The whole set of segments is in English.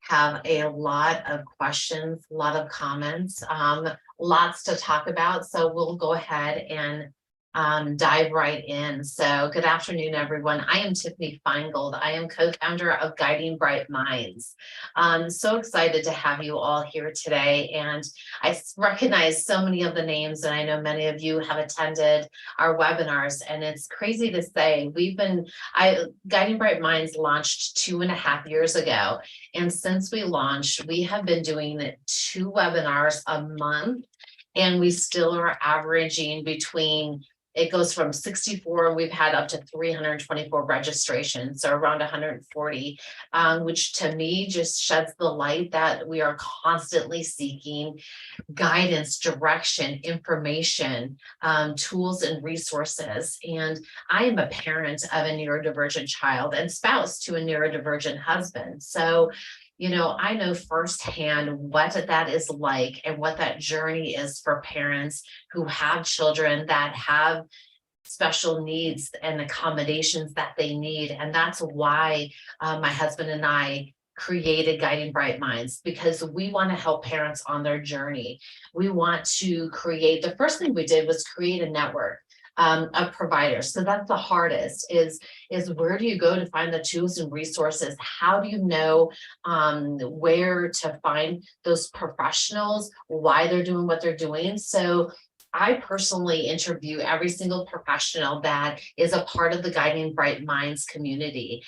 have a lot of questions, a lot of comments, lots to talk about. So we'll go ahead and dive right in. So good afternoon, everyone. I am Tiffany Feingold. I am co-founder of Guiding Bright Minds. I'm so excited to have you all here today. And I recognize so many of the names, and I know many of you have attended our webinars. And it's crazy to say Guiding Bright Minds launched 2.5 years ago. And since we launched, we have been doing 2 webinars a month. And we still are averaging it goes from 64, we've had up to 324 registrations, so around 140, which to me just sheds the light that we are constantly seeking guidance, direction, information, tools, and resources. And I am a parent of a neurodivergent child and spouse to a neurodivergent husband. So I know firsthand what that is like and what that journey is for parents who have children that have special needs and accommodations that they need. And that's why my husband and I created Guiding Bright Minds, because we want to help parents on their journey. We want to the first thing we did was create a network of providers. So that's the hardest is where do you go to find the tools and resources? How do you know where to find those professionals, why they're doing what they're doing? So I personally interview every single professional that is a part of the Guiding Bright Minds community.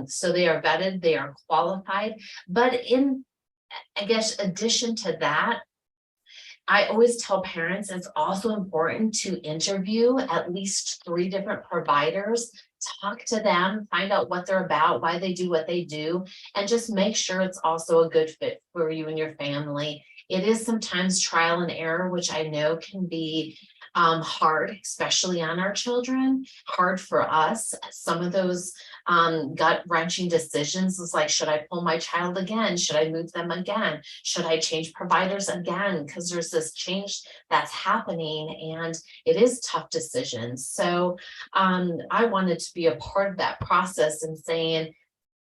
So they are vetted, they are qualified, but in, I guess, addition to that, I always tell parents it's also important to interview at least 3 different providers, talk to them, find out what they're about, why they do what they do, and just make sure it's also a good fit for you and your family. It is sometimes trial and error, which I know can be hard, especially on our children, hard for us. Some of those gut-wrenching decisions is like, should I pull my child again? Should I move them again? Should I change providers again? Because there's this change that's happening and it is tough decisions. So I wanted to be a part of that process and saying,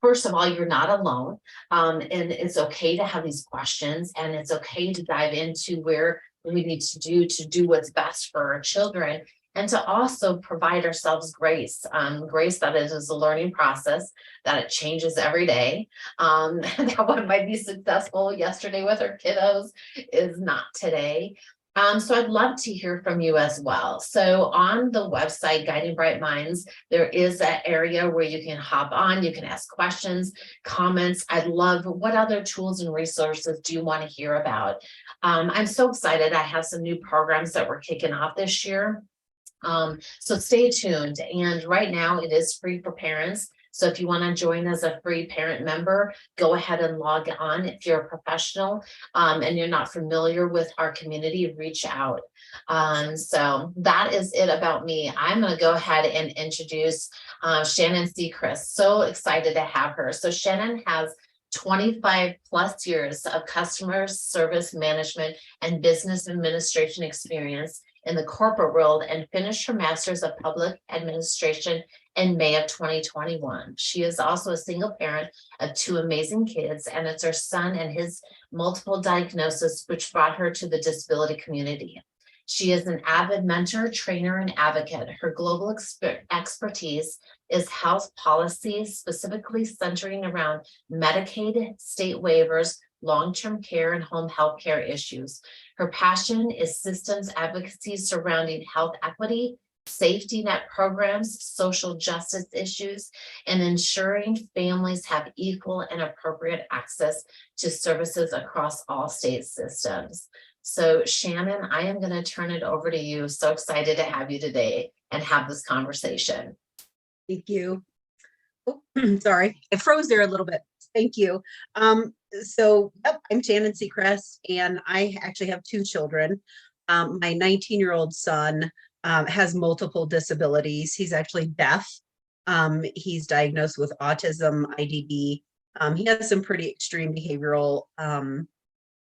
first of all, you're not alone, and it's okay to have these questions, and it's okay to dive into where we need to do what's best for our children, and to also provide ourselves grace that it is a learning process, that it changes every day. That one might be successful yesterday with our kiddos is not today. So I'd love to hear from you as well. So on the website, Guiding Bright Minds, there is an area where you can hop on, you can ask questions, comments. I'd love, what other tools and resources do you want to hear about? I'm so excited. I have some new programs that we're kicking off this year. So stay tuned. And right now it is free for parents. So if you want to join as a free parent member, go ahead and log on. If you're a professional and you're not familiar with our community, reach out. So that is it about me. I'm going to go ahead and introduce Shannon Seacrest. So excited to have her. So Shannon has 25 plus years of customer service management and business administration experience in the corporate world, and finished her master's of public administration in May of 2021. She is also a single parent of 2 amazing kids, and it's her son and his multiple diagnoses which brought her to the disability community. She is an avid mentor, trainer, and advocate. Her global expertise is health policies, specifically centering around Medicaid, state waivers, long-term care, and home health care issues. Her passion is systems advocacy surrounding health equity, safety net programs, social justice issues, and ensuring families have equal and appropriate access to services across all state systems. So Shannon, I am going to turn it over to you. So excited to have you today and have this conversation. Thank you. Oh, sorry, it froze there a little bit. Thank you. So I'm Shannon Seacrest, and I actually have 2 children. My 19-year-old son has multiple disabilities. He's actually deaf. He's diagnosed with autism, IDD. He has some pretty extreme behavioral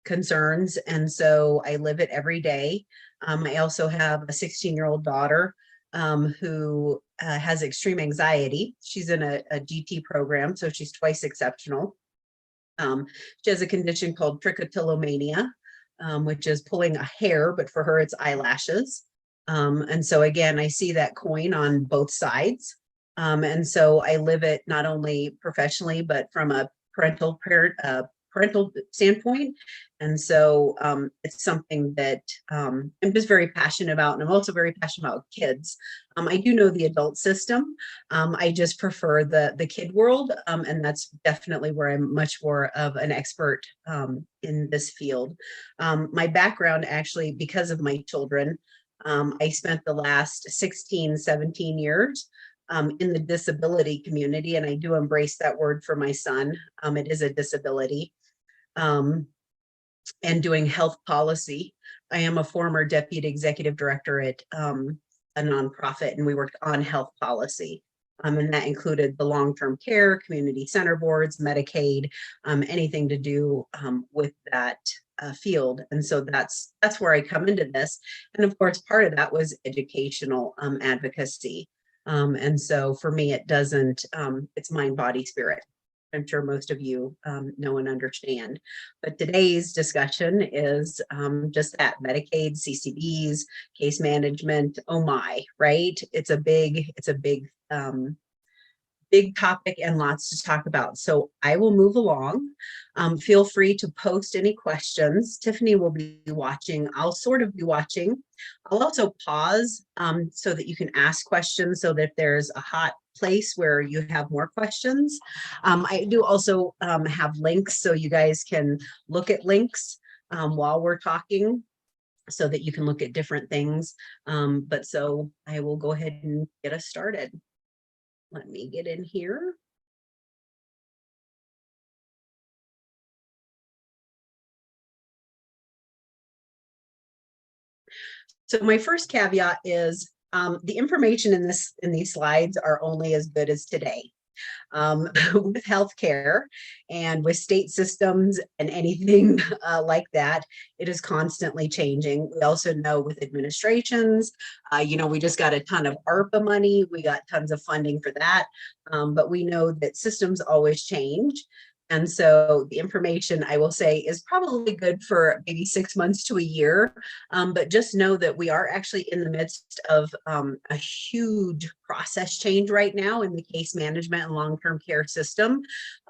concerns, and so I live it every day. I also have a 16-year-old daughter who has extreme anxiety. She's in a GT program, so she's twice exceptional. She has a condition called trichotillomania, which is pulling a hair, but for her, it's eyelashes. And so again, I see that coin on both sides. And so I live it not only professionally, but from a parental standpoint. And so it's something that I'm just very passionate about. And I'm also very passionate about kids. I do know the adult system. I just prefer the kid world. And that's definitely where I'm much more of an expert in this field. My background, actually, because of my children, I spent the last 16, 17 years in the disability community, and I do embrace that word for my son. It is a disability. And doing health policy. I am a former deputy executive director at a nonprofit, and we worked on health policy. And that included the long-term care, community center boards, Medicaid, anything to do with that field. And so that's where I come into this. And of course, part of that was educational advocacy. And so for me, it doesn't, it's mind, body, spirit. I'm sure most of you know and understand. But today's discussion is just that: Medicaid, CCBs, case management. Oh my, right? It's a big topic and lots to talk about. So I will move along. Feel free to post any questions. Tiffany will be watching. I'll sort of be watching. I'll also pause so that you can ask questions, so that if there's a hot place where you have more questions. I do also have links, so you guys can look at links while we're talking, so that you can look at different things. But so I will go ahead and get us started. Let me get in here. So my first caveat is the information in these slides are only as good as today. With healthcare and with state systems and anything like that, it is constantly changing. We also know with administrations, we just got a ton of ARPA money. We got tons of funding for that. But we know that systems always change. And so the information, I will say, is probably good for maybe 6 months to a year. But just know that we are actually in the midst of a huge process change right now in the case management and long-term care system.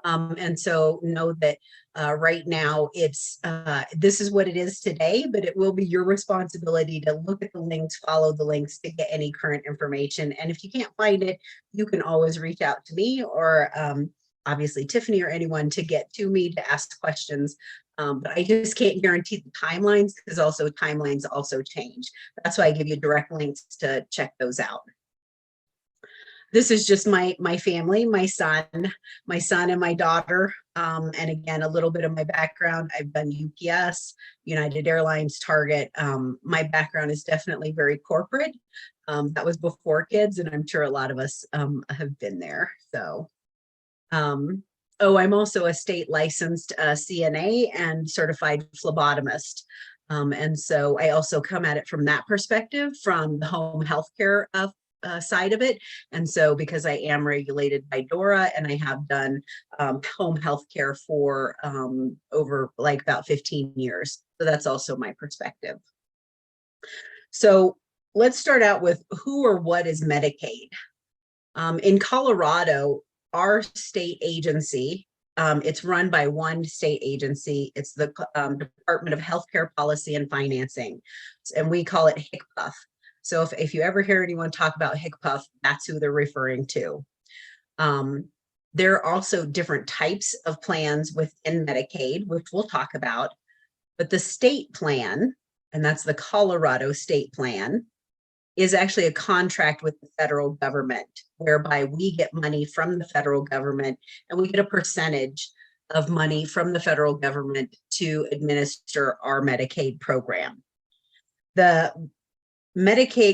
And so know that right now this is what it is today, but it will be your responsibility to look at the links, follow the links to get any current information. And if you can't find it, you can always reach out to me or obviously Tiffany or anyone to get to me to ask questions. But I just can't guarantee the timelines, because also timelines also change. That's why I give you direct links to check those out. This is just my family, my son and my daughter. And again, a little bit of my background. I've done UPS, United Airlines, Target. My background is definitely very corporate. That was before kids, and I'm sure a lot of us have been there. So. I'm also a state licensed CNA and certified phlebotomist. And so I also come at it from that perspective, from the home healthcare side of it. And so because I am regulated by DORA, and I have done home healthcare for over like about 15 years. So that's also my perspective. So let's start out with who or what is Medicaid. In Colorado, our state agency, it's run by one state agency. It's the Department of Healthcare Policy and Financing, and we call it HICPUF. So if you ever hear anyone talk about HICPUF, that's who they're referring to. There are also different types of plans within Medicaid, which we'll talk about, but the state plan, and that's the Colorado state plan, is actually a contract with the federal government, whereby we get money from the federal government, and we get a percentage of money from the federal government to administer our Medicaid program. The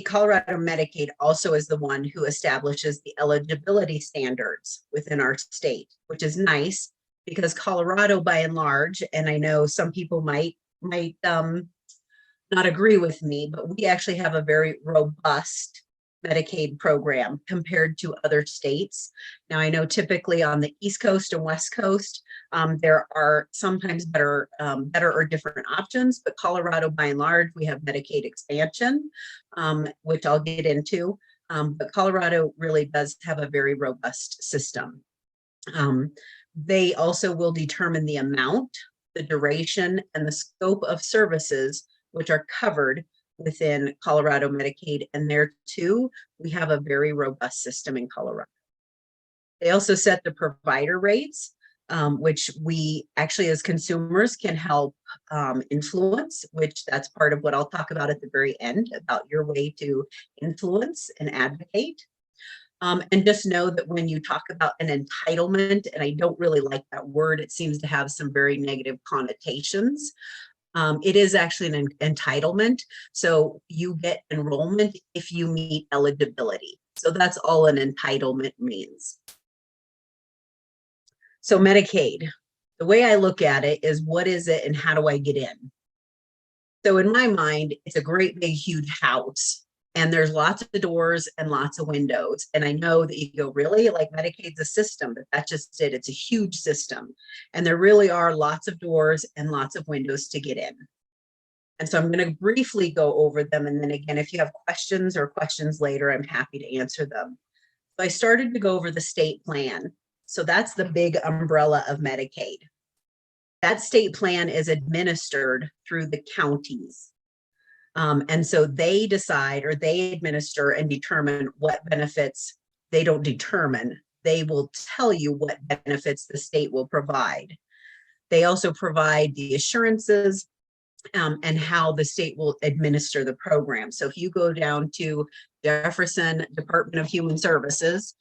Colorado Medicaid also is the one who establishes the eligibility standards within our state, which is nice because Colorado, by and large, and I know some people might not agree with me, but we actually have a very robust Medicaid program compared to other states. Now, I know typically on the East Coast and West Coast, there are sometimes better or different options, but Colorado, by and large, we have Medicaid expansion, which I'll get into. But Colorado really does have a very robust system. They also will determine the amount, the duration, and the scope of services which are covered within Colorado Medicaid. And there too, we have a very robust system in Colorado. They also set the provider rates, which we actually as consumers can help influence, which that's part of what I'll talk about at the very end about your way to influence and advocate. And just know that when you talk about an entitlement, and I don't really like that word, it seems to have some very negative connotations. It is actually an entitlement. So you get enrollment if you meet eligibility. So that's all an entitlement means. So Medicaid, the way I look at it is what is it and how do I get in? So in my mind, it's a great big huge house and there's lots of doors and lots of windows. And I know that you go, really? Like Medicaid's a system, but that's just it. It's a huge system. And there really are lots of doors and lots of windows to get in. And so I'm going to briefly go over them. And then again, if you have questions or questions later, I'm happy to answer them. So I started to go over the state plan. So that's the big umbrella of Medicaid. That state plan is administered through the counties. And so they decide or they administer and determine what benefits. They don't determine, they will tell you what benefits the state will provide. They also provide the assurances and how the state will administer the program. So if you go down to Jefferson Department of Human Services,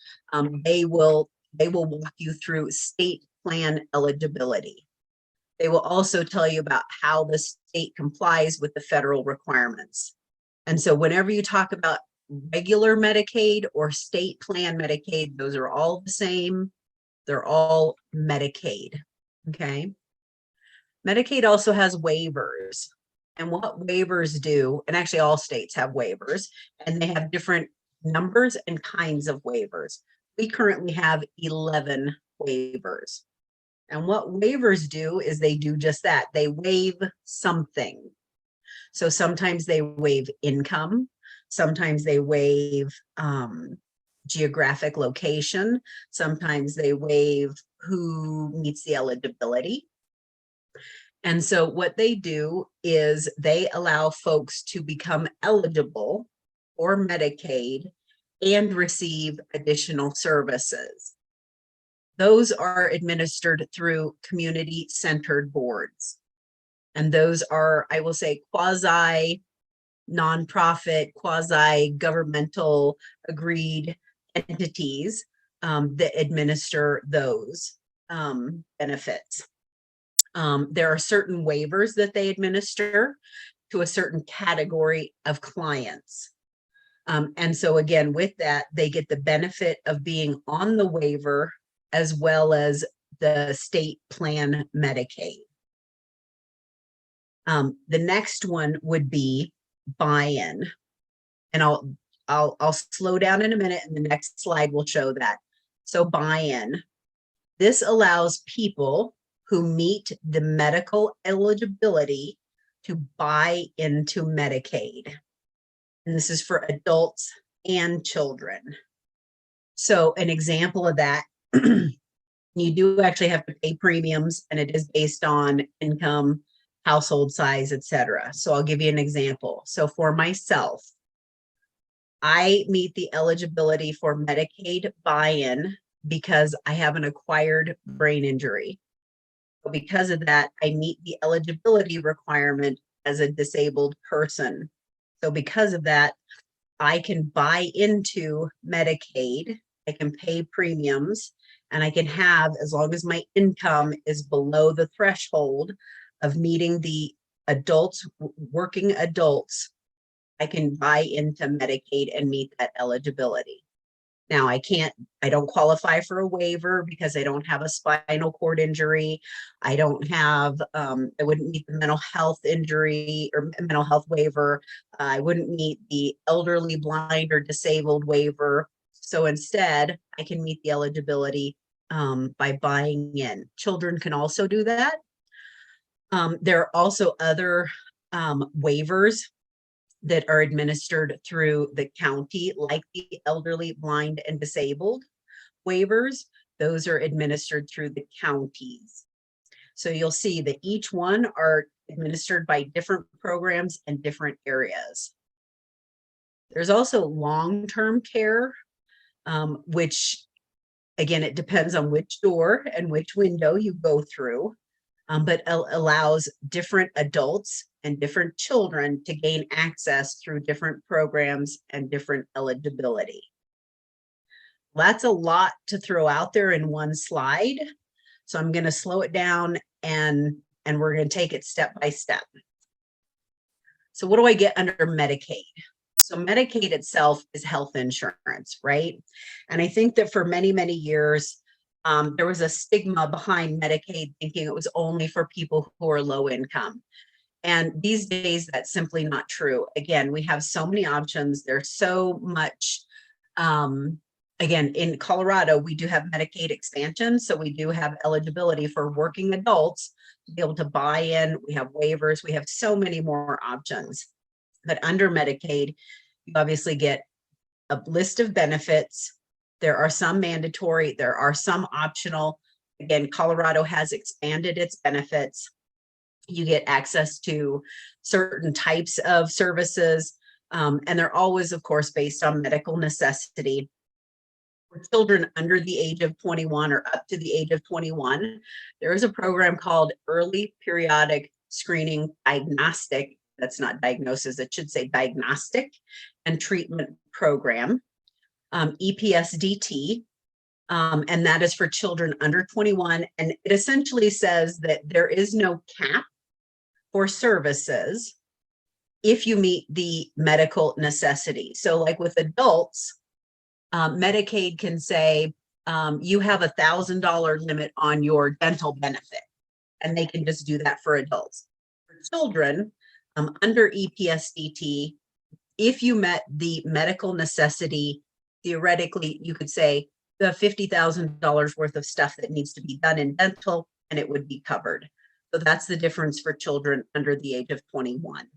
they will walk you through state plan eligibility. They will also tell you about how the state complies with the federal requirements. And so whenever you talk about regular Medicaid or state plan Medicaid, those are all the same. They're all Medicaid, okay? Medicaid also has waivers. And what waivers do, and actually all states have waivers, and they have different numbers and kinds of waivers. We currently have 11 waivers. And what waivers do is they do just that. They waive something. So sometimes they waive income. Sometimes they waive geographic location. Sometimes they waive who meets the eligibility. And so what they do is they allow folks to become eligible for Medicaid and receive additional services. Those are administered through community-centered boards. And those are, I will say, quasi-nonprofit, quasi-governmental agreed entities that administer those benefits. There are certain waivers that they administer to a certain category of clients. And so again, with that, they get the benefit of being on the waiver as well as the state plan Medicaid. The next one would be buy-in. And I'll slow down in a minute and the next slide will show that. So buy-in. This allows people who meet the medical eligibility to buy into Medicaid. And this is for adults and children. So an example of that, you do actually have to pay premiums and it is based on income, household size, etc. So I'll give you an example. So for myself, I meet the eligibility for Medicaid buy-in because I have an acquired brain injury. Because of that, I meet the eligibility requirement as a disabled person. So because of that, I can buy into Medicaid, I can pay premiums, and I can have, as long as my income is below the threshold of meeting the adults, working adults, I can buy into Medicaid and meet that eligibility. Now I don't qualify for a waiver because I don't have a spinal cord injury. I don't have, I wouldn't meet the mental health injury or mental health waiver. I wouldn't meet the elderly, blind, or disabled waiver. So instead, I can meet the eligibility by buying in. Children can also do that. There are also other waivers that are administered through the county, like the elderly, blind, and disabled waivers. Those are administered through the counties. So you'll see that each one are administered by different programs and different areas. There's also long-term care, which, again, it depends on which door and which window you go through, but allows different adults and different children to gain access through different programs and different eligibility. That's a lot to throw out there in one slide. So I'm going to slow it down and we're going to take it step by step. So what do I get under Medicaid? So Medicaid itself is health insurance, right? And I think that for many, many years, there was a stigma behind Medicaid thinking it was only for people who are low income. And these days, that's simply not true. Again, we have so many options. There's so much, again, in Colorado, we do have Medicaid expansion. So we do have eligibility for working adults to be able to buy in. We have waivers. We have so many more options. But under Medicaid, you obviously get a list of benefits. There are some mandatory, there are some optional. Again, Colorado has expanded its benefits. You get access to certain types of services, and they're always, of course, based on medical necessity. For children under the age of 21 or up to the age of 21, there is a program called Early Periodic Screening Diagnostic. That's not diagnosis, it should say diagnostic and treatment program, EPSDT. And that is for children under 21. And it essentially says that there is no cap for services if you meet the medical necessity. So like with adults, Medicaid can say you have $1,000 limit on your dental benefit, and they can just do that for adults. For children, under EPSDT, if you met the medical necessity, theoretically, you could say the $50,000 worth of stuff that needs to be done in dental, and it would be covered. So that's the difference for children under the age of 21.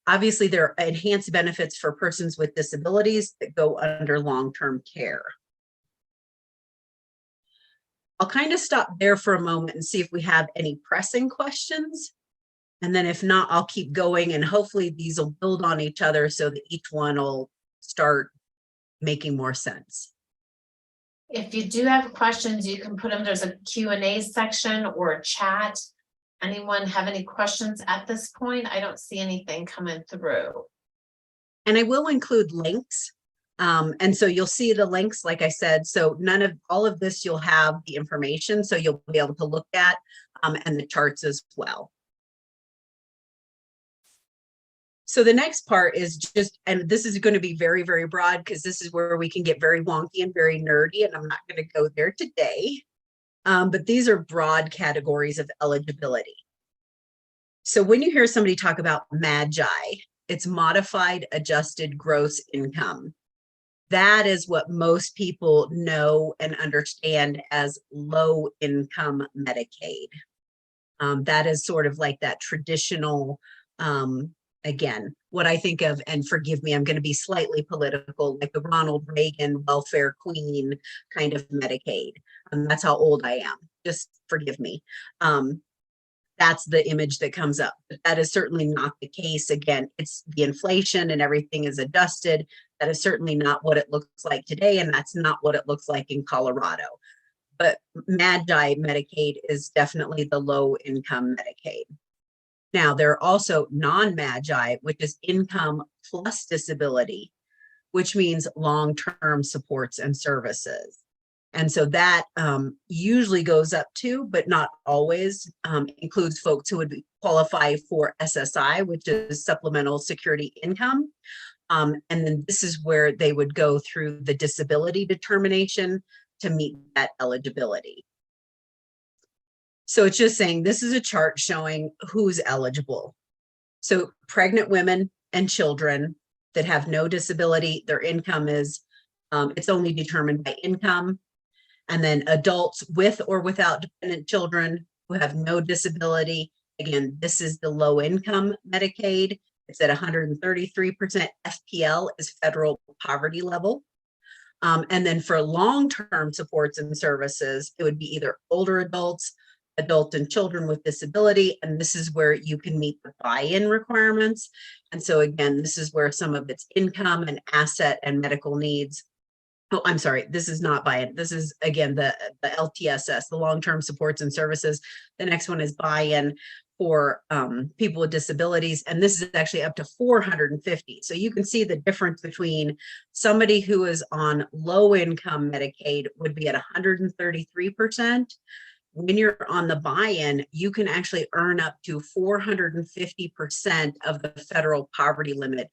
Obviously, there are enhanced benefits for persons with disabilities that go under long-term care. I'll kind of stop there for a moment and see if we have any pressing questions. And then if not, I'll keep going, and hopefully these will build on each other so that each one will start making more sense. If you do have questions, you can put them, there's a Q&A section or a chat. Anyone have any questions at this point? I don't see anything coming through. And I will include links. And so you'll see the links, like I said, so all of this, you'll have the information, so you'll be able to look at and the charts as well. So the next part is just, and this is going to be very, very broad because this is where we can get very wonky and very nerdy, and I'm not going to go there today. But these are broad categories of eligibility. So when you hear somebody talk about MAGI, it's modified adjusted gross income. That is what most people know and understand as low income Medicaid. That is sort of like that traditional, again, what I think of, and forgive me, I'm going to be slightly political, like the Ronald Reagan welfare queen kind of Medicaid. That's how old I am. Just forgive me. That's the image that comes up. But that is certainly not the case. Again, it's the inflation and everything is adjusted. That is certainly not what it looks like today, and that's not what it looks like in Colorado. But MAGI Medicaid is definitely the low income Medicaid. Now, there are also non-MAGI, which is income plus disability, which means long-term supports and services. And so that usually goes up to, but not always, includes folks who would qualify for SSI, which is supplemental security income, And then this is where they would go through the disability determination to meet that eligibility. So it's just saying this is a chart showing who's eligible. So pregnant women and children that have no disability, their income is, it's only determined by income. And then adults with or without dependent children who have no disability. Again, this is the low income Medicaid. It's at 133%. FPL is federal poverty level. And then for long-term supports and services, it would be either older adults, adult and children with disability, and this is where you can meet the buy-in requirements. And so again, this is where some of its income and asset and medical needs. Oh, I'm sorry, this is not buy-in. This is again the LTSS, the long-term supports and services. The next one is buy-in for people with disabilities, and this is actually up to 450. So you can see the difference between somebody who is on low-income Medicaid would be at 133%. When you're on the buy-in, you can actually earn up to 450% of the federal poverty limit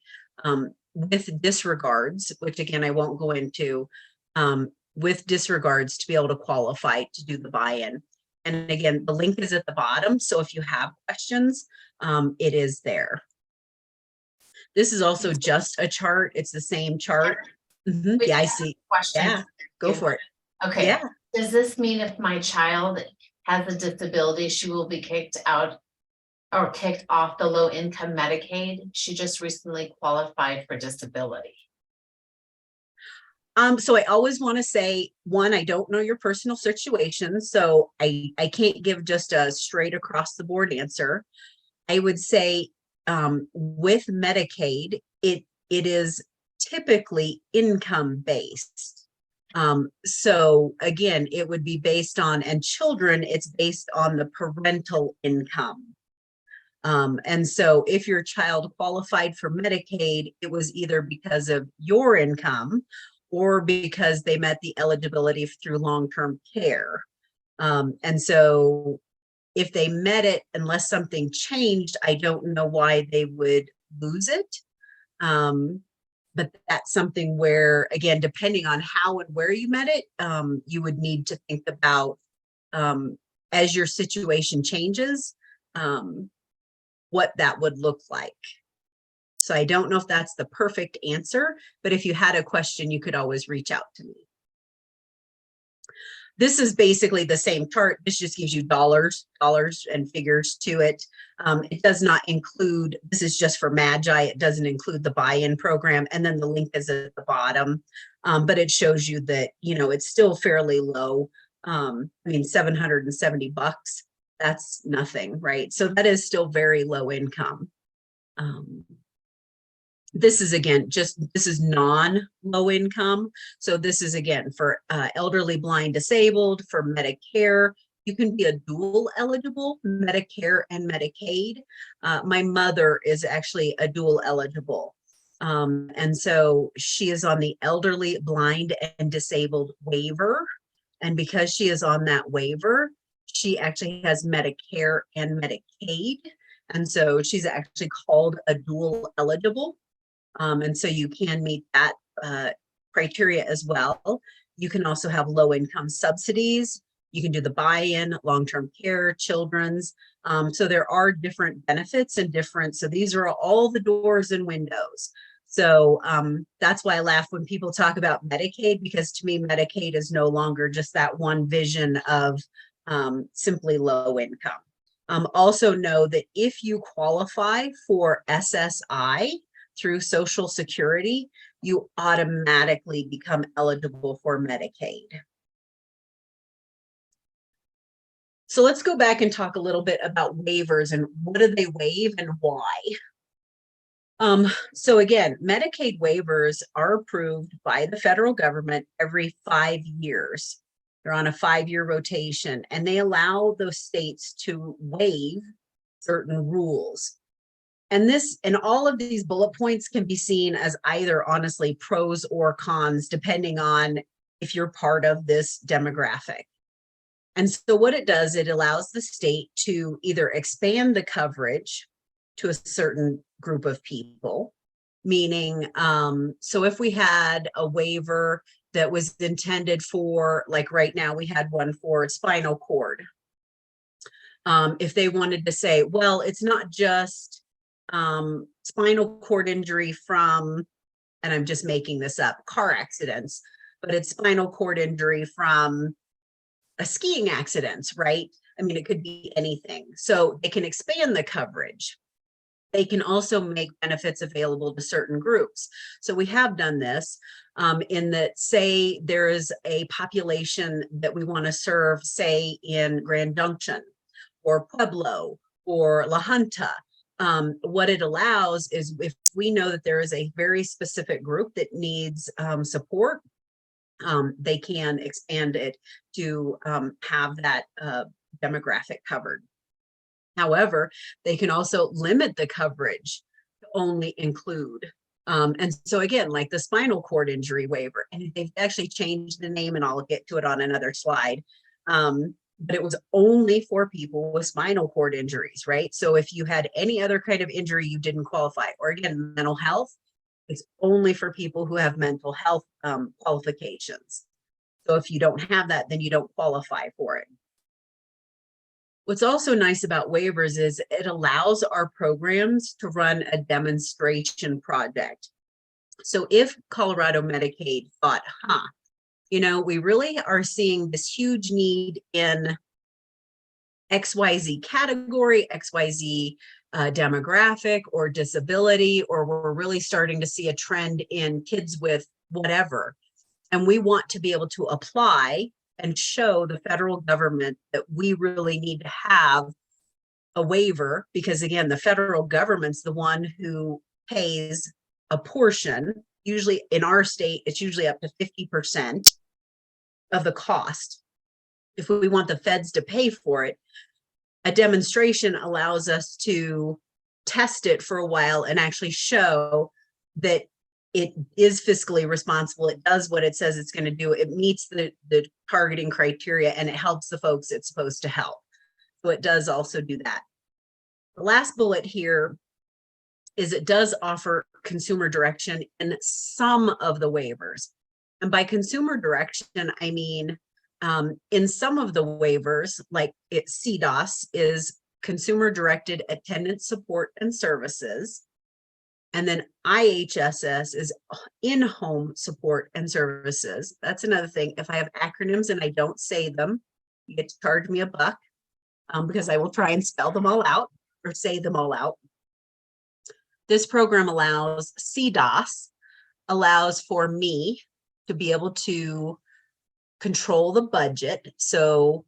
with disregards, which again, I won't go into, with disregards to be able to qualify to do the buy-in. And again, the link is at the bottom. So if you have questions, it is there. This is also just a chart. It's the same chart. Yeah, I see. Questions. Yeah, go for it. Okay. Yeah. Does this mean if my child has a disability, she will be kicked out or kicked off the low income Medicaid? She just recently qualified for disability. So I always want to say, one, I don't know your personal situation, so I can't give just a straight across the board answer. I would say with Medicaid, it is typically income based. So again, it would be based on, and children, it's based on the parental income. And so if your child qualified for Medicaid, it was either because of your income or because they met the eligibility through long-term care. And so if they met it, unless something changed, I don't know why they would lose it. But that's something where, again, depending on how and where you met it, you would need to think about, as your situation changes, what that would look like. So I don't know if that's the perfect answer, but if you had a question, you could always reach out to me. This is basically the same chart. This just gives you dollars and figures to it. It does not include, this is just for MAGI. It doesn't include the buy-in program. And then the link is at the bottom. But it shows you that, you know, it's still fairly low. I mean, $770, that's nothing, right? So that is still very low income. This is again, this is non-low income. So this is again for elderly, blind, disabled, for Medicare. You can be a dual eligible, Medicare and Medicaid. My mother is actually a dual eligible. And so she is on the elderly, blind, and disabled waiver. And because she is on that waiver, she actually has Medicare and Medicaid. And so she's actually called a dual eligible. And so you can meet that criteria as well. You can also have low income subsidies. You can do the buy-in, long-term care, children's. So there are different benefits and different, so these are all the doors and windows. So that's why I laugh when people talk about Medicaid, because to me, Medicaid is no longer just that one vision of simply low income. Also know that if you qualify for SSI, through Social Security, you automatically become eligible for Medicaid. So let's go back and talk a little bit about waivers and what do they waive and why. So again, Medicaid waivers are approved by the federal government every 5 years. They're on a 5-year rotation, and they allow those states to waive certain rules. And this, and all of these bullet points can be seen as either honestly pros or cons, depending on if you're part of this demographic. And so what it does, it allows the state to either expand the coverage to a certain group of people, meaning, so if we had a waiver that was intended for, like right now, we had one for spinal cord. If they wanted to say, well, it's not just spinal cord injury from, and I'm just making this up, car accidents, but it's spinal cord injury from a skiing accident, right? I mean, it could be anything. So they can expand the coverage. They can also make benefits available to certain groups. So we have done this in that, say there is a population that we want to serve, say in Grand Junction or Pueblo or La Junta. What it allows is, if we know that there is a very specific group that needs support, they can expand it to have that demographic covered. However, they can also limit the coverage to only include. And so again, like the spinal cord injury waiver, and they've actually changed the name, and I'll get to it on another slide. But it was only for people with spinal cord injuries, right? So if you had any other kind of injury, you didn't qualify. Or again, mental health, it's only for people who have mental health qualifications. So if you don't have that, then you don't qualify for it. What's also nice about waivers is it allows our programs to run a demonstration project. So if Colorado Medicaid thought, you know, we really are seeing this huge need in XYZ category, XYZ demographic or disability, or we're really starting to see a trend in kids with whatever, and we want to be able to apply and show the federal government that we really need to have a waiver, because again, the federal government's the one who pays a portion. Usually in our state, it's usually up to 50% of the cost. If we want the feds to pay for it, a demonstration allows us to test it for a while and actually show that it is fiscally responsible. It does what it says it's going to do. It meets the targeting criteria, and it helps the folks it's supposed to help. So it does also do that. The last bullet here is it does offer consumer direction in some of the waivers. And by consumer direction, I mean, in some of the waivers, like CDOS is consumer directed attendance support and services. And then IHSS is in-home support and services. That's another thing. If I have acronyms and I don't say them, you get to charge me $1 because I will try and spell them all out or say them all out. This program allows CDOS, allows for me to be able to control the budget. So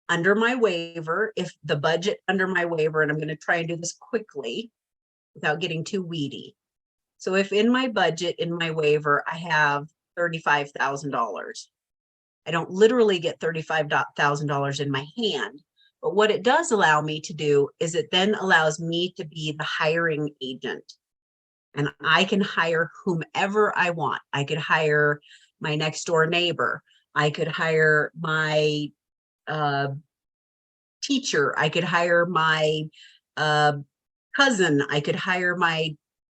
under my waiver, if the budget under my waiver, and I'm going to try and do this quickly without getting too weedy. So if in my budget, in my waiver, I have $35,000, I don't literally get $35,000 in my hand, but what it does allow me to do is it then allows me to be the hiring agent, and I can hire whomever I want. I could hire my next door neighbor. I could hire my teacher. I could hire my cousin. I could hire my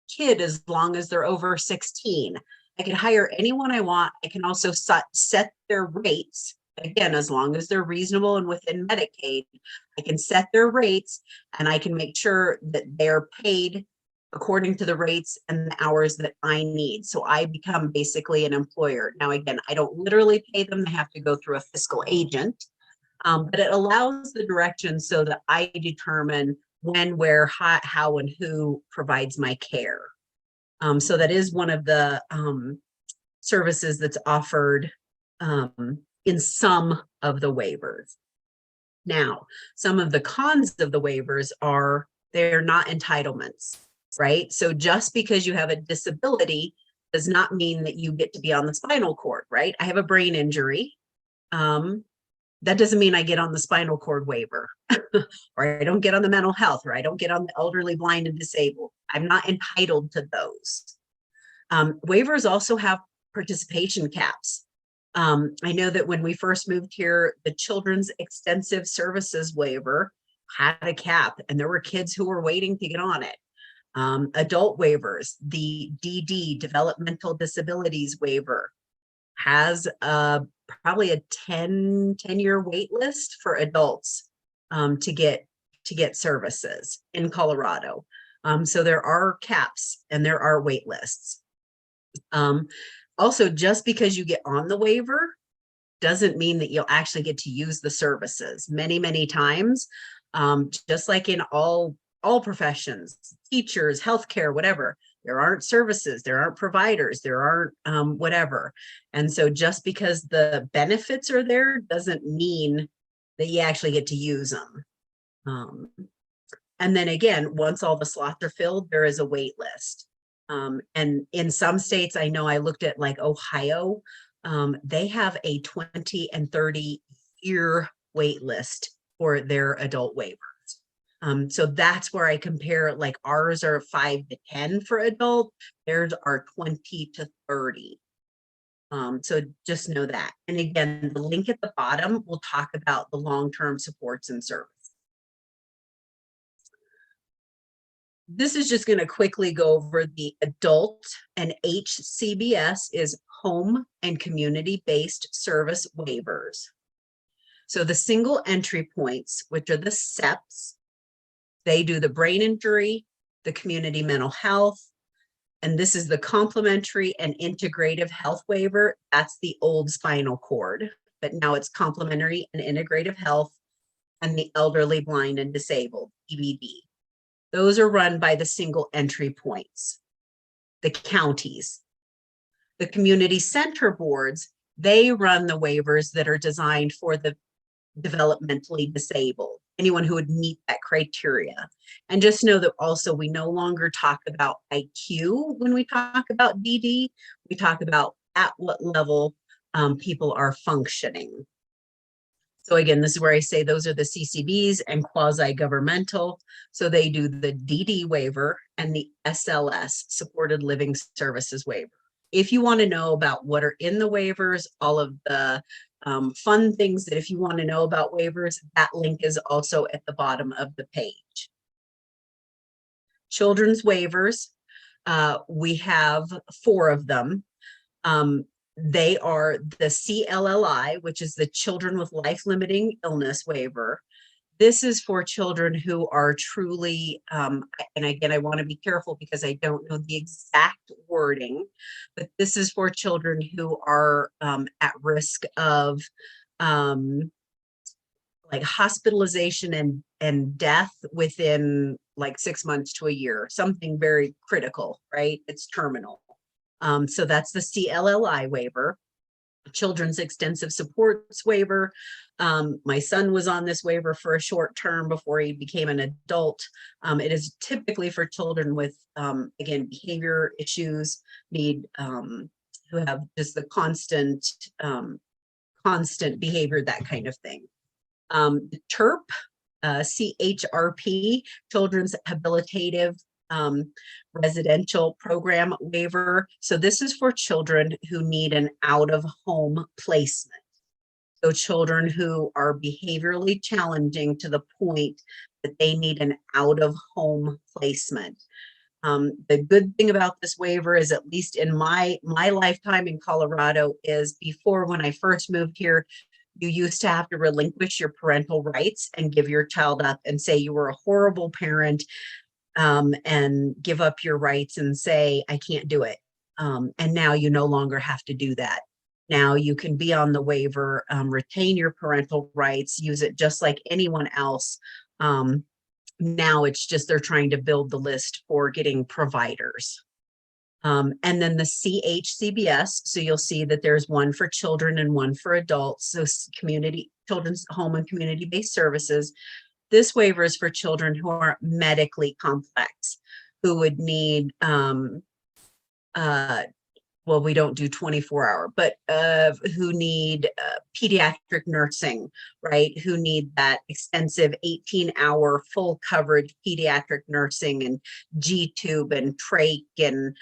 kid as long as they're over 16. I can hire anyone I want. I can also set their rates, again, as long as they're reasonable and within Medicaid. I can set their rates, and I can make sure that they're paid according to the rates and the hours that I need. So I become basically an employer. Now, again, I don't literally pay them. They have to go through a fiscal agent, but it allows the direction so that I determine when, where, how, and who provides my care. So that is one of the services that's offered in some of the waivers. Now, some of the cons of the waivers are they're not entitlements, right? So just because you have a disability does not mean that you get to be on the spinal cord, right? I have a brain injury. That doesn't mean I get on the spinal cord waiver, or I don't get on the mental health, or I don't get on the elderly, blind, and disabled. I'm not entitled to those. Waivers also have participation caps. I know that when we first moved here, the Children's Extensive Services waiver had a cap, and there were kids who were waiting to get on it. Adult waivers, the DD, developmental disabilities waiver, has probably a 10-year wait list for adults to get services in Colorado. So there are caps and there are wait lists. Also, just because you get on the waiver doesn't mean that you'll actually get to use the services. Many times, just like in all professions, teachers, healthcare, whatever, there aren't services, there aren't providers, there aren't whatever. And so just because the benefits are there doesn't mean that you actually get to use them. And then again, once all the slots are filled, there is a wait list. And in some states, I know I looked at like Ohio, they have a 20 and 30 year wait list for their adult waivers. So that's where I compare, like ours are 5 to 10 for adult, theirs are 20 to 30. So just know that. And again, the link at the bottom will talk about the long-term supports and service. This is just going to quickly go over the adult, and HCBS is home and community-based service waivers. So the single entry points, which are the SEPs, they do the brain injury, the community mental health, and this is the complementary and integrative health waiver. That's the old spinal cord, but now it's complementary and integrative health, and the elderly, blind, and disabled, EBD. Those are run by the single entry points, the counties. The community center boards, they run the waivers that are designed for the developmentally disabled, anyone who would meet that criteria. And just know that also we no longer talk about IQ when we talk about DD, we talk about at what level people are functioning. So again, this is where I say those are the CCBs and quasi-governmental. So they do the DD waiver and the SLS, Supported Living Services waiver. If you want to know about what are in the waivers, all of the fun things that if you want to know about waivers, that link is also at the bottom of the page. Children's waivers, we have 4 of them. They are the CLLI, which is the Children with Life-Limiting Illness waiver. This is for children who are truly, and again, I want to be careful because I don't know the exact wording, but this is for children who are at risk of like hospitalization and death within like 6 months to a year, something very critical, right? It's terminal. So that's the CLLI waiver. Children's Extensive Supports waiver. My son was on this waiver for a short term before he became an adult. It is typically for children with, again, behavior issues, who have just the constant behavior, that kind of thing. TERP, CHRP, Children's Habilitative Residential Program waiver. So this is for children who need an out-of-home placement. So children who are behaviorally challenging to the point that they need an out-of-home placement. The good thing about this waiver is, at least in my lifetime in Colorado, is before, when I first moved here, you used to have to relinquish your parental rights and give your child up and say you were a horrible parent, and give up your rights and say, I can't do it. And now you no longer have to do that. Now you can be on the waiver, retain your parental rights, use it just like anyone else. Now it's just they're trying to build the list for getting providers. And then the CHCBS, so you'll see that there's one for children and one for adults. So children's home and community-based services. This waiver is for children who are medically complex, who would need, well, we don't do 24-hour, but who need pediatric nursing, right? Who need that extensive 18-hour full coverage pediatric nursing and G-tube and trach and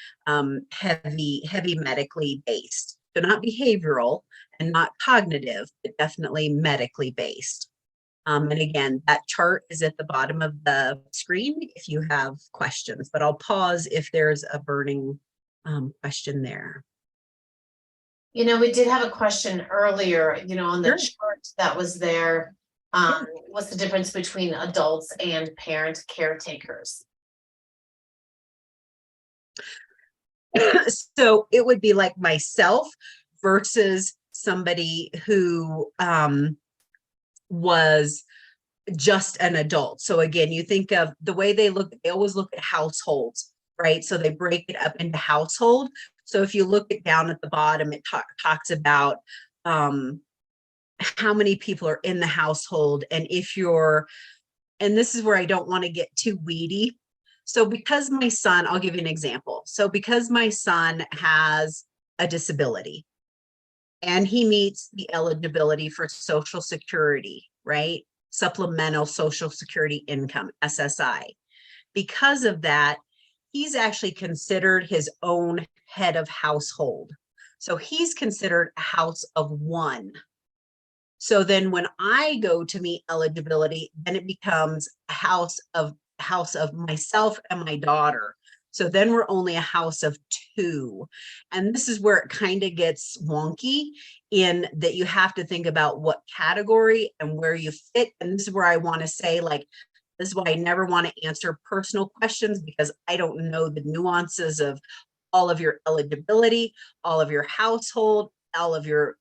heavy medically based. So not behavioral and not cognitive, but definitely medically based. And again, that chart is at the bottom of the screen if you have questions, but I'll pause if there's a burning question there. You know, we did have a question earlier, you know, on the Sure. chart that was there. Yeah. What's the difference between adults and parent caretakers? So it would be like myself versus somebody who was just an adult. So again, you think of the way they always look at households, right? So they break it up into household. So if you look at down at the bottom, it talks about how many people are in the household. And if you're, and this is where I don't want to get too weedy. So because my son, I'll give you an example. So because my son has a disability and he meets the eligibility for Social Security, right? Supplemental Social Security Income, SSI. Because of that, he's actually considered his own head of household. So he's considered a house of one. So then when I go to meet eligibility, then it becomes a house of myself and my daughter. So then we're only a house of two. And this is where it kind of gets wonky in that you have to think about what category and where you fit. And this is where I want to say, like, this is why I never want to answer personal questions because I don't know the nuances of all of your eligibility, all of your household, all of your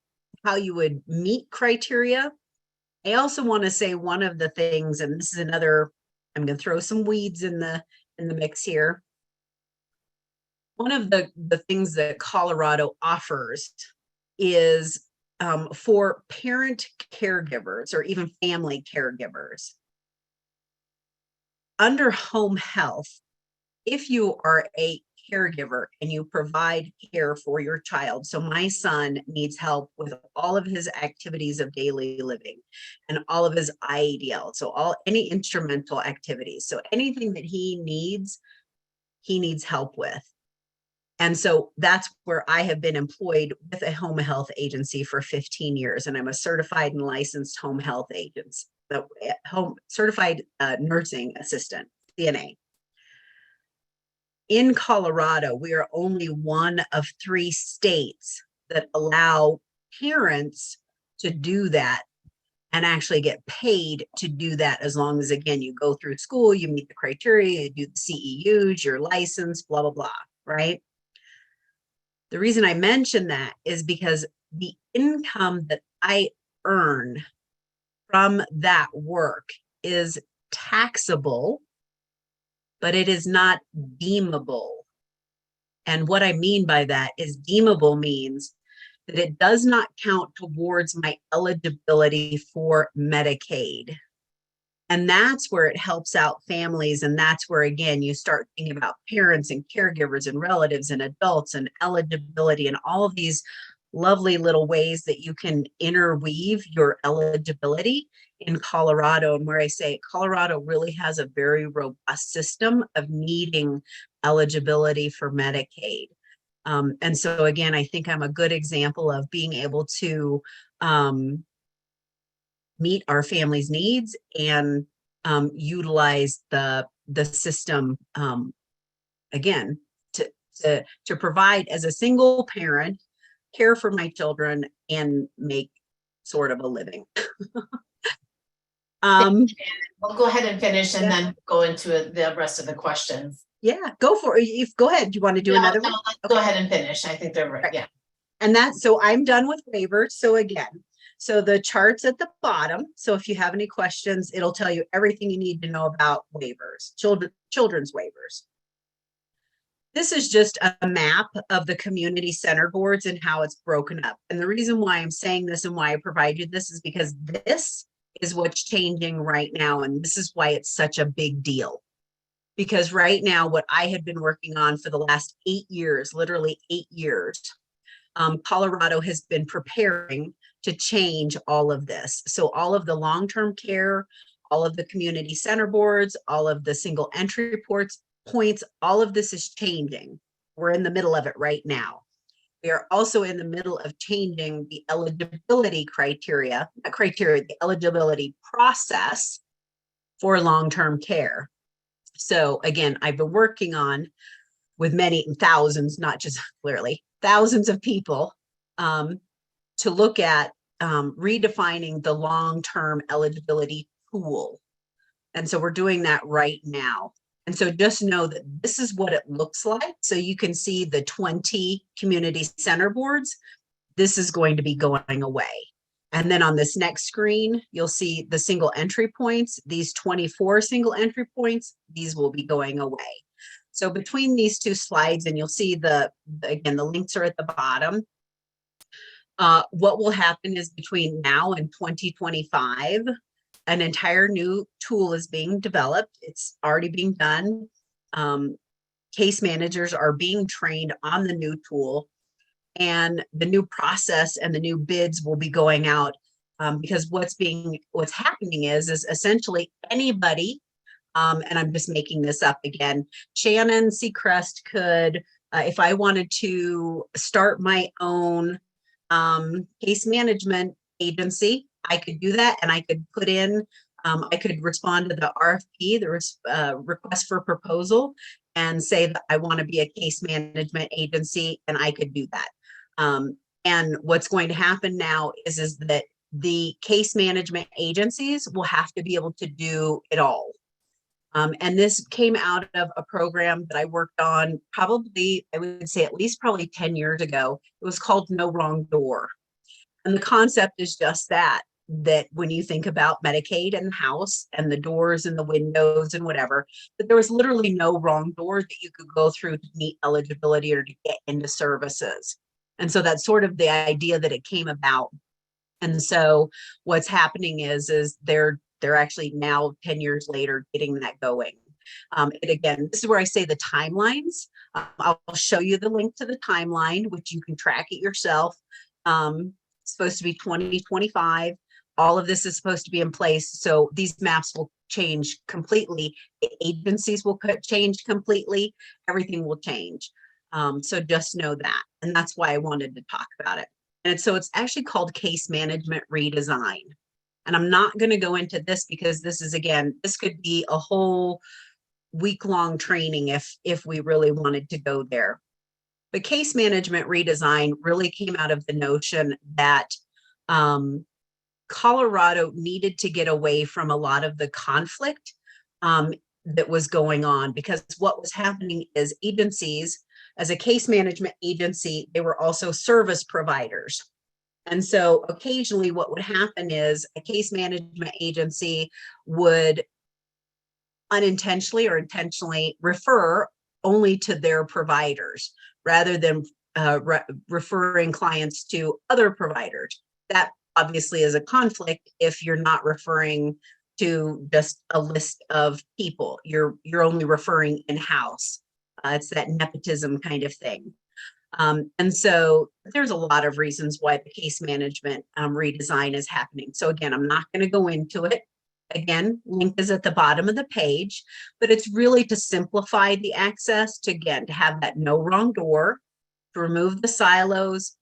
how you would meet criteria. I also want to say one of the things, and this is another, I'm going to throw some weeds in the mix here. One of the things that Colorado offers is for parent caregivers or even family caregivers. Under home health, if you are a caregiver and you provide care for your child. So my son needs help with all of his activities of daily living and all of his IADL. So any instrumental activities. So anything that he needs help with. And so that's where I have been employed with a home health agency for 15 years. And I'm a certified and licensed home health agent, certified nursing assistant, CNA. In Colorado, we are only one of 3 states that allow parents to do that and actually get paid to do that as long as, again, you go through school, you meet the criteria, you do the CEUs, your license, blah, blah, blah, right? The reason I mention that is because the income that I earn from that work is taxable, but it is not deemable. And what I mean by that is deemable means that it does not count towards my eligibility for Medicaid. And that's where it helps out families. And that's where, again, you start thinking about parents and caregivers and relatives and adults and eligibility and all of these lovely little ways that you can interweave your eligibility in Colorado. And where I say Colorado really has a very robust system of meeting eligibility for Medicaid. And so again, I think I'm a good example of being able to meet our family's needs and utilize the system again to provide as a single parent, care for my children and make sort of a living. We'll go ahead and finish and then go into the rest of the questions. Yeah, go for it. Go ahead. Do you want to do another one? Let's go ahead and finish. I think they're right. Yeah. And so I'm done with waivers. So again, so the chart's at the bottom. So if you have any questions, it'll tell you everything you need to know about waivers, children's waivers. This is just a map of the community center boards and how it's broken up. And the reason why I'm saying this and why I provide you this is because this is what's changing right now. And this is why it's such a big deal. Because right now, what I had been working on for the last 8 years, literally 8 years, Colorado has been preparing to change all of this. So all of the long-term care, all of the community center boards, all of the single entry points, all of this is changing. We're in the middle of it right now. we are also in the middle of changing the eligibility criteria, the eligibility process for long-term care. So again, I've been working on with many thousands, not just clearly thousands of people, to look at redefining the long-term eligibility tool. And so we're doing that right now. And so just know that this is what it looks like. So you can see the 20 community center boards. This is going to be going away. And then on this next screen, you'll see the single entry points. These 24 single entry points, these will be going away. So between these two slides, and you'll see again, the links are at the bottom. What will happen is between now and 2025, an entire new tool is being developed. It's already being done. Case managers are being trained on the new tool, and the new process and the new bids will be going out, because what's happening is essentially anybody, and I'm just making this up again, Shannon Seacrest could, if I wanted to start my own case management agency, I could do that, and I could put in, I could respond to the RFP, the request for proposal, and say that I want to be a case management agency, and I could do that. And what's going to happen now is that the case management agencies will have to be able to do it all. And this came out of a program that I worked on probably, I would say at least probably 10 years ago. It was called No Wrong Door. And the concept is just that when you think about Medicaid and the house and the doors and the windows and whatever, that there was literally no wrong door that you could go through to meet eligibility or to get into services. And so that's sort of the idea that it came about. And so what's happening is they're actually now 10 years later getting that going. Again, this is where I say the timelines. I'll show you the link to the timeline, which you can track it yourself. It's supposed to be 2025. All of this is supposed to be in place. So these maps will change completely. The agencies will change completely. Everything will change. So just know that. And that's why I wanted to talk about it. And so it's actually called Case Management Redesign. And I'm not going to go into this because this is, again, this could be a whole week-long training if we really wanted to go there. But Case Management Redesign really came out of the notion that Colorado needed to get away from a lot of the conflict that was going on, because what was happening is agencies, as a case management agency, they were also service providers. And so occasionally what would happen is a case management agency would unintentionally or intentionally refer only to their providers rather than referring clients to other providers. That obviously is a conflict if you're not referring to just a list of people. You're only referring in-house. It's that nepotism kind of thing. And so there's a lot of reasons why the case management redesign is happening. So again, I'm not going to go into it. Again, link is at the bottom of the page, but it's really to simplify the access, to have that no wrong door, to remove the silos,